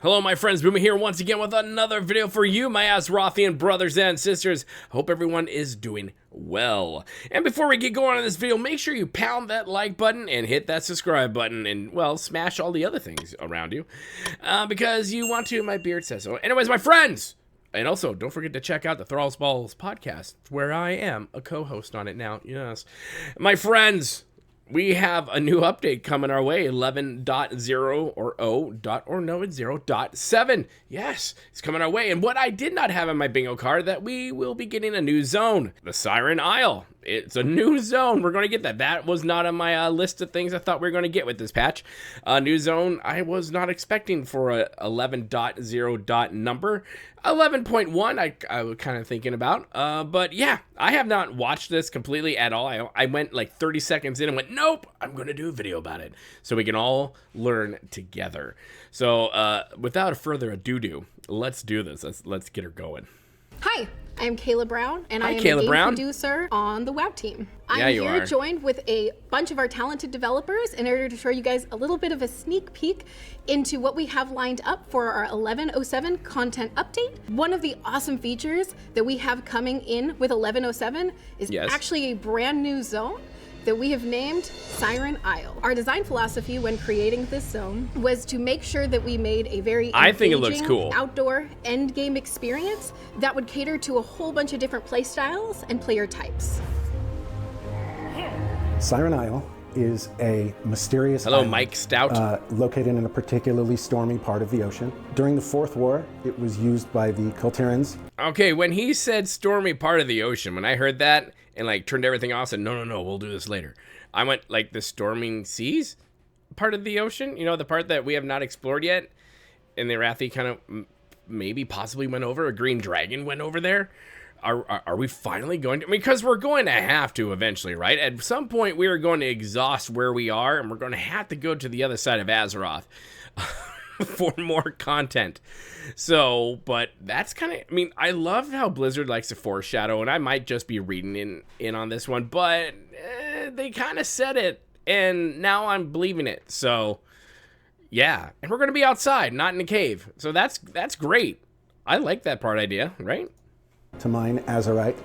Hello my friends, Boomy here once again with another video for you, my Azerothian brothers and sisters. Hope everyone is doing well. And before we get going on this video, make sure you pound that like button and hit that subscribe button and, well, smash all the other things around you. Because you want to, my beard says so. Anyways, my friends! And also, don't forget to check out the Thrall's Balls podcast, where I am a co-host on it now, yes. My friends! We have a new update coming our way, 11.0 or 0.7. Yes, it's coming our way. And what I did not have in my bingo card, that we will be getting a new zone, the Siren Isle. It's a new zone. We're going to get that. That was not on my list of things I thought we were going to get with this patch. A new zone I was not expecting for a 11.0 number. 11.1 I was kind of thinking about. But yeah, I have not watched this completely at all. I went like 30 seconds in and went, nope, I'm going to do a video about it so we can all learn together. So without further ado, let's do this. Let's get her going. Hi, I'm Kayla Brown, and I am a game producer on the WoW team. I'm here joined with a bunch of our talented developers in order to show you guys a little bit of a sneak peek into what we have lined up for our 11.0.7 content update. One of the awesome features that we have coming in with 11.0.7 is actually a brand new zone that we have named Siren Isle. Our design philosophy when creating this zone was to make sure that we made a very engaging outdoor end game experience that would cater to a whole bunch of different play styles and player types. Siren Isle is a mysterious island, Mike Stout. Located in a particularly stormy part of the ocean. During the Fourth War, it was used by the Kultirans. Okay, when he said stormy part of the ocean, when I heard that and like turned everything off, said no, we'll do this later, I went like the storming seas part of the ocean, you know, the part that we have not explored yet, and the Arathi kind of maybe possibly went over. A green dragon went over there. Are we finally going to, because we're going to have to eventually, right? At some point we are going to exhaust where we are, and we're going to have to go to the other side of Azeroth for more content. So, but that's kind of, I mean, I love how Blizzard likes to foreshadow, and I might just be reading in on this one, but they kind of said it, and now I'm believing it. So, yeah, and we're going to be outside, not in a cave. So that's great. I like that part idea, right? To mine azurite,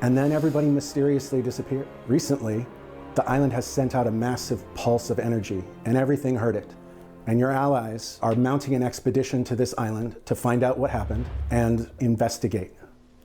and then everybody mysteriously disappeared. Recently, the island has sent out a massive pulse of energy, and everything heard it. And your allies are mounting an expedition to this island to find out what happened and investigate.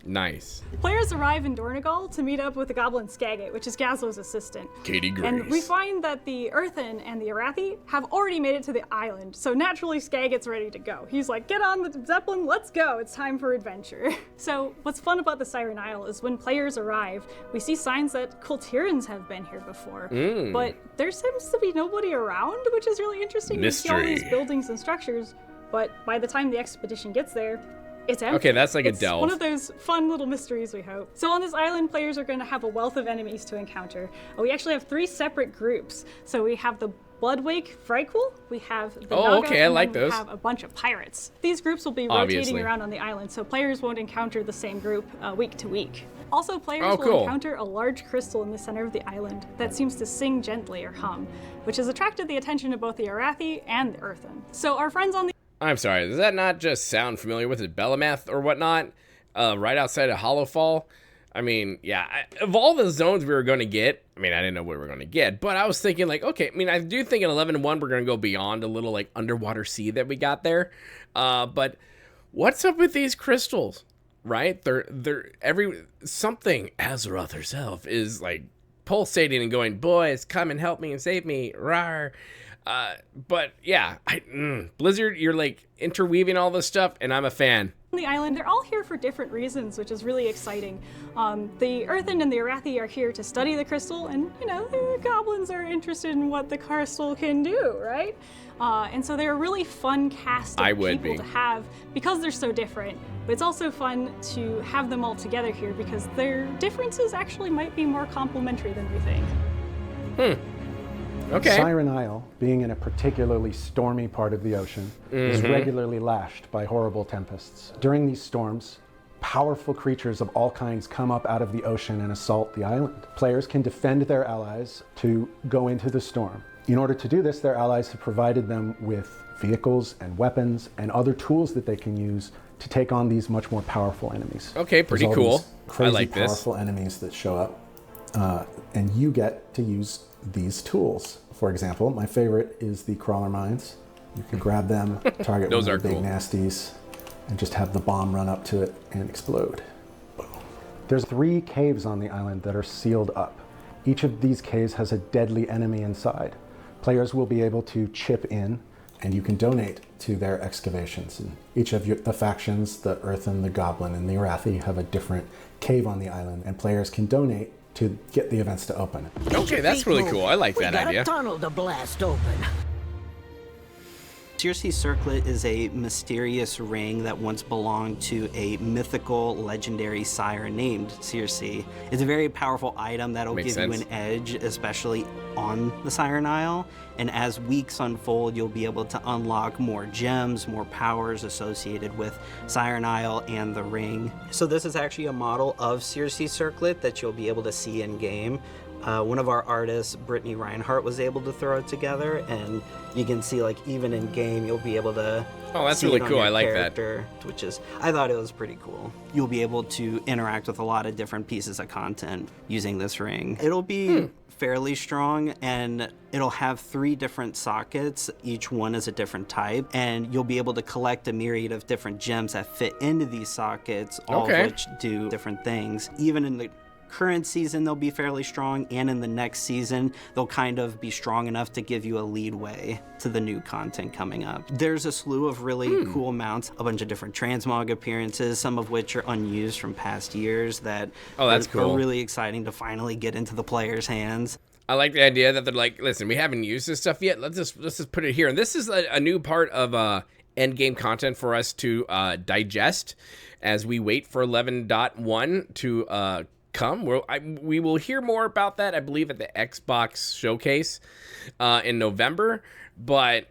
Nice. Players arrive in Dornegal to meet up with the goblin Skagit, which is Gazlo's assistant. Katie Grace. And we find that the Earthen and the Arathi have already made it to the island, so naturally Skagit's ready to go. He's like, get on the Zeppelin, let's go, it's time for adventure. So what's fun about the Siren Isle is when players arrive, we see signs that Kultirans have been here before, but there seems to be nobody around, which is really interesting. Mystery. You see all these buildings and structures, but by the time the expedition gets there, it's empty. Okay, that's like a delve. One of those fun little mysteries, we hope. So on this island, players are going to have a wealth of enemies to encounter. We actually have 3 separate groups. So we have the Bloodwake Vrykul, we have the Naga, I like those. We have a bunch of pirates. These groups will be rotating around on the island, so players won't encounter the same group week to week. Also, players will encounter a large crystal in the center of the island that seems to sing gently or hum, which has attracted the attention of both the Arathi and the Earthen. So our friends on the I'm sorry, does that not just sound familiar with it? Bellameth or whatnot? Right outside of Hollowfall? I mean, yeah, of all the zones we were going to get, I mean, I didn't know what we were going to get, but I was thinking like, okay, I mean, I do think in 11.1 we're going to go beyond a little like underwater sea that we got there. But what's up with these crystals, right? They're something Azeroth herself is like pulsating and going, boys, come and help me and save me, rawr. But yeah, Blizzard, you're like interweaving all this stuff, and I'm a fan. On the island, they're all here for different reasons, which is really exciting. The Earthen and the Arathi are here to study the crystal, and you know, the goblins are interested in what the crystal can do, right? And so they're a really fun cast of people to have because they're so different. But it's also fun to have them all together here because their differences actually might be more complementary than we think. Okay. Siren Isle, being in a particularly stormy part of the ocean, is regularly lashed by horrible tempests. During these storms, powerful creatures of all kinds come up out of the ocean and assault the island. Players can defend their allies to go into the storm. In order to do this, their allies have provided them with vehicles and weapons and other tools that they can use to take on these much more powerful enemies. Okay, pretty cool. Crazy I like this. Powerful enemies that show up, and you get to use these tools. For example, my favorite is the crawler mines. You can grab them, target Those one are of the big cool. nasties, and just have the bomb run up to it and explode. Boom. There's 3 caves on the island that are sealed up. Each of these caves has a deadly enemy inside. Players will be able to chip in, and you can donate to their excavations. And each of the factions, the Earthen, the Goblin, and the Arathi, have a different cave on the island, and players can donate to get the events to open. Okay, that's really cool. I like that idea. We got a tunnel to blast open. Circe's Circlet is a mysterious ring that once belonged to a mythical, legendary siren named Circe. It's a very powerful item that'll give you an edge, especially on the Siren Isle. And as weeks unfold, you'll be able to unlock more gems, more powers associated with Siren Isle and the ring. So this is actually a model of Circe's Circlet that you'll be able to see in game. One of our artists, Brittany Reinhardt, was able to throw it together, and you can see, like, even in game, you'll be able to. Oh, that's see really it on cool. your I like character, which is, I thought it was pretty cool. You'll be able to interact with a lot of different pieces of content using this ring. It'll be fairly strong, and it'll have 3 different sockets. Each one is a different type, and you'll be able to collect a myriad of different gems that fit into these sockets, all of which do different things. Even in the current season, they'll be fairly strong, and in the next season, they'll kind of be strong enough to give you a leadway to the new content coming up. There's a slew of really cool mounts, a bunch of different transmog appearances, some of which are unused from past years that are really exciting to finally get into the players' hands. I like the idea that they're like, listen, we haven't used this stuff yet. Let's just put it here. And this is a new part of end game content for us to digest as we wait for 11.1 to come. We will hear more about that, I believe, at the Xbox showcase in November. But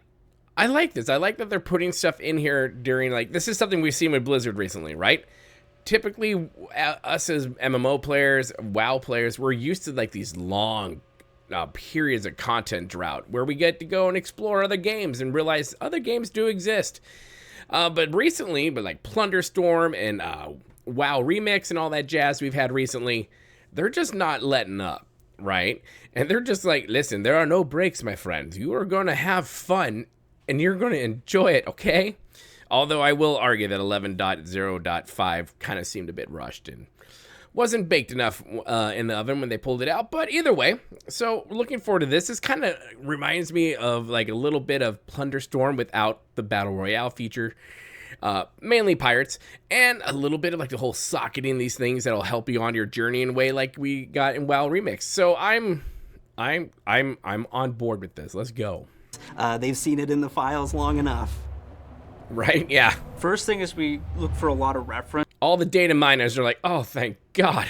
I like this. I like that they're putting stuff in here during, like, this is something we've seen with Blizzard recently, right? Typically, us as MMO players, WoW players, we're used to, like, these long periods of content drought where we get to go and explore other games and realize other games do exist. But recently, like Plunderstorm and WoW Remix and all that jazz we've had recently, they're just not letting up, right? And they're just like, listen, there are no breaks, my friends. You are going to have fun, and you're going to enjoy it, okay? Although I will argue that 11.0.5 kind of seemed a bit rushed and wasn't baked enough in the oven when they pulled it out. But either way, so looking forward to this. This kind of reminds me of like a little bit of Plunderstorm without the Battle Royale feature. Mainly pirates, and a little bit of like the whole socketing these things that'll help you on your journey in a way like we got in WoW Remix. So I'm on board with this. Let's go. They've seen it in the files long enough. Right? Yeah. First thing is we look for a lot of reference. All the data miners are like, oh, thank God.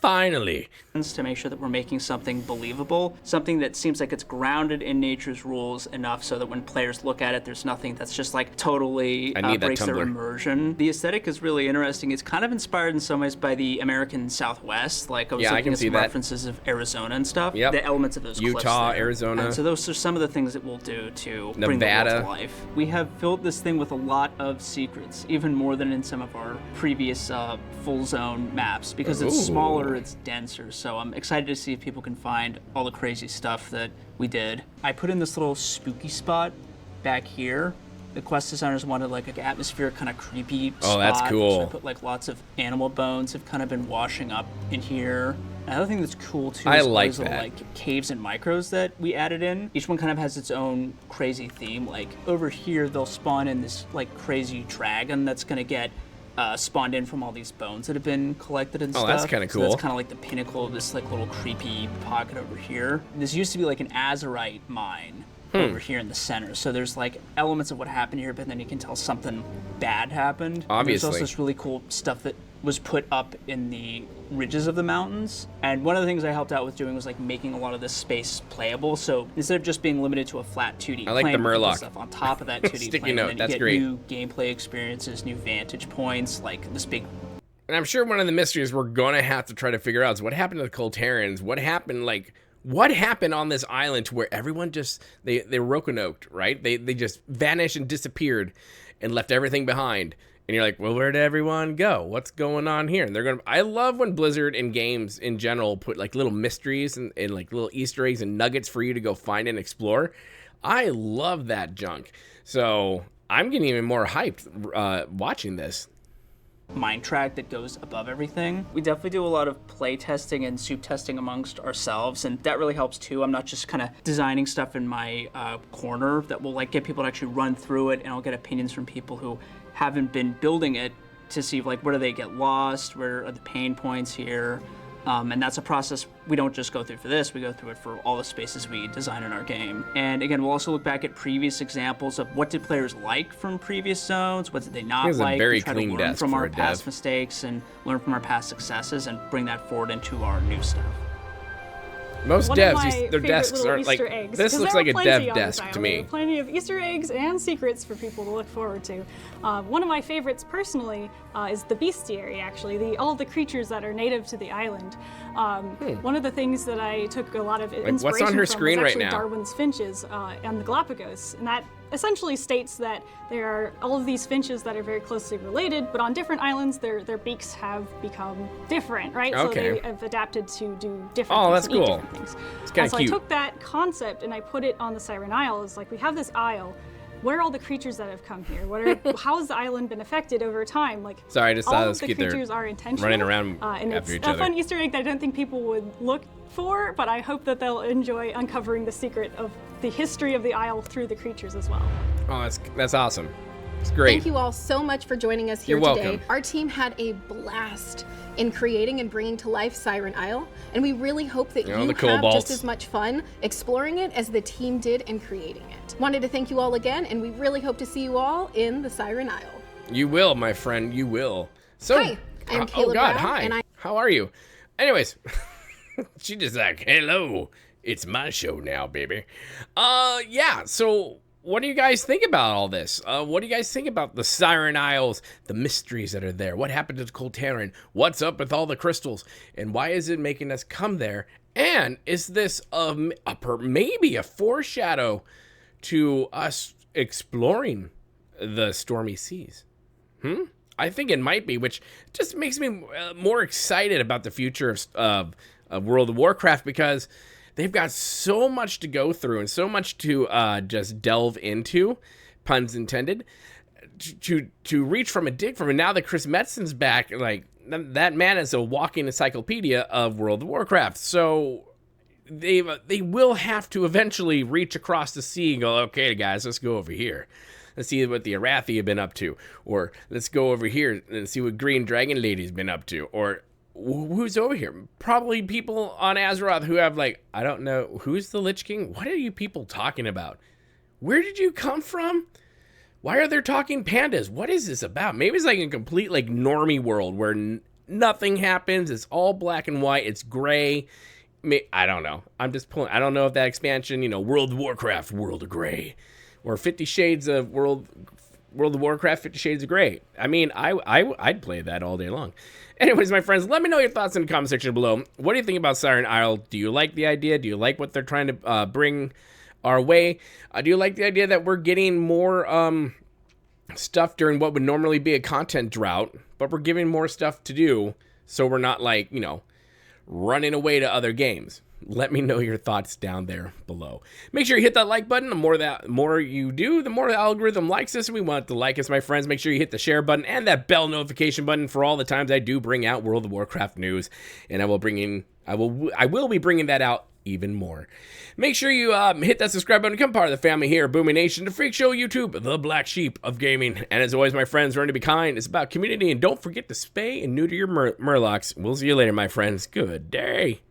Finally. To make sure that we're making something believable, something that seems like it's grounded in nature's rules enough so that when players look at it, there's nothing that's just like totally breaks their immersion. The aesthetic is really interesting. It's kind of inspired in some ways by the American Southwest. Like I was looking at some references of Arizona and stuff. Yep. The elements of those Utah, cliffs Arizona. And so those are some of the things that we'll do to bring the world to life. We have filled this thing with a lot of secrets, even more than in some of our previous full zone maps, because it's smaller, it's denser. So I'm excited to see if people can find all the crazy stuff that we did. I put in this little spooky spot back here. The quest designers wanted like an atmospheric kind of creepy spot. Oh, that's cool. So I put like lots of animal bones have kind of been washing up in here. Another thing that's cool too is all these little like caves and micros that we added in. Each one kind of has its own crazy theme. Like over here, they'll spawn in this like crazy dragon that's gonna get spawned in from all these bones that have been collected and stuff. Oh, that's kind of cool. So that's kind of like the pinnacle of this like little creepy pocket over here. This used to be like an azurite mine over here in the center. So there's like elements of what happened here, but then you can tell something bad happened. Obviously. There's also this really cool stuff that was put up in the ridges of the mountains. And one of the things I helped out with doing was like making a lot of this space playable. So instead of just being limited to a flat 2D I like plane, the Murloc stuff on top of that 2D sticky plane, note. and then That's you get great. new gameplay experiences, new vantage points, like this big. And I'm sure one of the mysteries we're going to have to try to figure out is what happened to the Colterans? What happened, like, What happened on this island to where everyone just, they rokonoked, right? They just vanished and disappeared and left everything behind. And you're like, well, where did everyone go? What's going on here? And I love when Blizzard in games in general put like little mysteries and like little Easter eggs and nuggets for you to go find and explore. I love that junk. So I'm getting even more hyped watching this. Mind track that goes above everything. We definitely do a lot of play testing and soup testing amongst ourselves, and that really helps too. I'm not just kind of designing stuff in my corner that will like get people to actually run through it, and I'll get opinions from people who haven't been building it to see like where do they get lost, where are the pain points here, and that's a process we don't just go through for this, we go through it for all the spaces we design in our game. And again, we'll also look back at previous examples of what did players like from previous zones, what did they not like, very we try to clean learn from our past dev. mistakes and learn from our past successes and bring that forward into our new stuff. Most One devs, their desks are aren't like, eggs, this looks like a dev desk to me. There are plenty of Easter eggs and secrets for people to look forward to. One of my favorites personally is the bestiary, actually, all the creatures that are native to the island. One of the things that I took a lot of inspiration what's on her from screen was right actually now? Darwin's finches and the Galapagos, and that essentially states that there are all of these finches that are very closely related, but on different islands, their beaks have become different, right? Okay. So they have adapted to do different Oh, things that's and eat cool. different things. It's kind of So cute. I took that concept and I put it on the Siren Isle. It's like we have this isle. What are all the creatures that have come here? How has the island been affected over time? Like, Sorry, I just all saw of this the kid there creatures are intentional. running around and after it's each a other. fun Easter egg that I don't think people would look for, but I hope that they'll enjoy uncovering the secret of the history of the isle through the creatures as well. Oh, that's awesome. It's great. Thank you all so much for joining us here You're today. welcome. Our team had a blast in creating and bringing to life Siren Isle, and we really hope that You you know, the have kobolds. just as much fun exploring it as the team did in creating it. Wanted to thank you all again, and we really hope to see you all in the Siren Isle. You will, my friend. You will. So, Hi, I'm oh Kayla God, Brown, hi. and How are you? Anyways, she just like, hello. It's my show now, baby. Yeah. So, what do you guys think about all this? What do you guys think about the Siren Isles, the mysteries that are there? What happened to Coltarin? What's up with all the crystals? And why is it making us come there? And is this maybe a foreshadow to us exploring the stormy seas? I think it might be, which just makes me more excited about the future of World of Warcraft, because they've got so much to go through and so much to just delve into, puns intended, to reach from a dig from. And now that Chris Metzen's back, like, that man is a walking encyclopedia of World of Warcraft. So they will have to eventually reach across the sea and go, okay, guys, let's go over here. Let's see what the Arathi have been up to. Or let's go over here and see what Green Dragon Lady's been up to. Or who's over here? Probably people on Azeroth who have, like, I don't know, who's the Lich King? What are you people talking about? Where did you come from? Why are there talking pandas? What is this about? Maybe it's like a complete, like, normie world where nothing happens. It's all black and white. It's gray. I don't know. I'm just pulling. I don't know if that expansion, World of Warcraft, World of Gray, or 50 Shades of World of Warcraft, 50 Shades of Grey. I mean, I'd play that all day long. Anyways, my friends, let me know your thoughts in the comment section below. What do you think about Siren Isle? Do you like the idea? Do you like what they're trying to bring our way? Do you like the idea that we're getting more stuff during what would normally be a content drought, but we're giving more stuff to do, so we're not, like, running away to other games? Let me know your thoughts down there below. Make sure you hit that like button. The more you do, the more the algorithm likes us. We want to like us, my friends. Make sure you hit the share button and that bell notification button for all the times I do bring out World of Warcraft news. And I will be bringing that out even more. Make sure you hit that subscribe button, become part of the family here, boomynation, the Freak Show YouTube, the black sheep of gaming. And as always, my friends, learn to be kind. It's about community, and don't forget to spay and neuter your murlocs. We'll see you later, my friends. Good day.